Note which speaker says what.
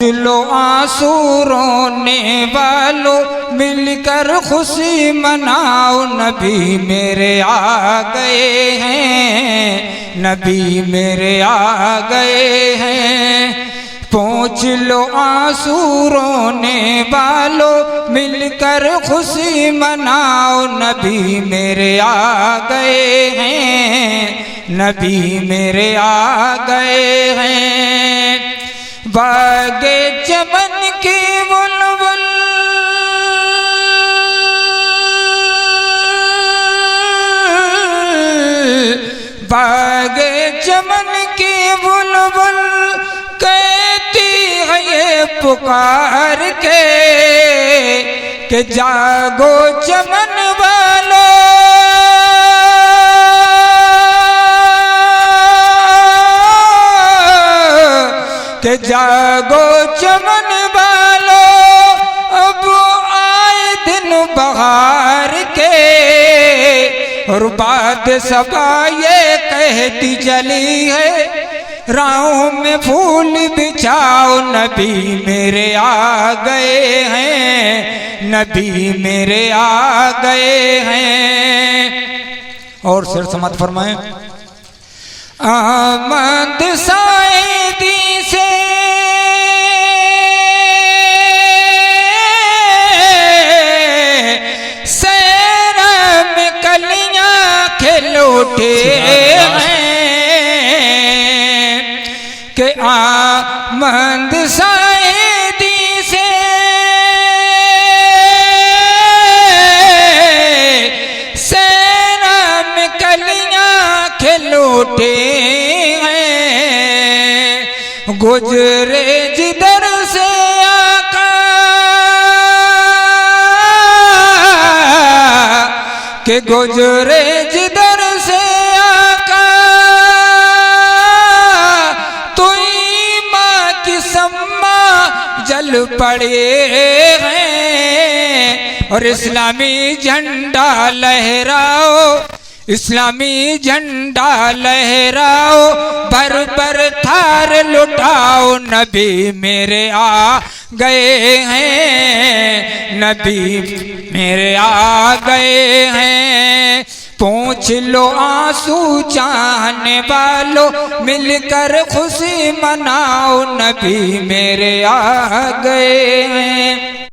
Speaker 1: लो आंसू रोने वालों मिलकर खुशी मनाओ, नबी मेरे आ गए हैं, नबी मेरे आ गए हैं। पोंछ लो आंसू रोने वालों मिलकर खुशी मनाओ, नबी मेरे आ गए हैं, नबी मेरे आ गए हैं। बागे चमन की बुलबुल बागे चमन की बुलबुल कहती है ये पुकार के जागो चमन वालों, के जागो चमन वालों। अब आए दिन बहार के और बात सबा ये कहती चली है, राहों में फूल बिछाओ, नबी मेरे आ गए हैं, नबी मेरे आ गए हैं। और सिर समात फरमाएं। आमद साईदी से सैरा में कलियां खिल उठे हैं, के आमद साईदी से सैरा में कलियां खिल उठे हैं। गुजरे जिधर से आका के गुजरे जिधर से आका, तो माँ की सम्मा जल पड़े हैं। और इस्लामी झंडा लहराओ, इस्लामी झंडा लहराओ, भर भर थार लुटाओ, नबी मेरे आ गए हैं, नबी मेरे आ गए हैं। पोंछ लो आंसू चाहने वालों मिलकर खुशी मनाओ, नबी मेरे आ गए हैं।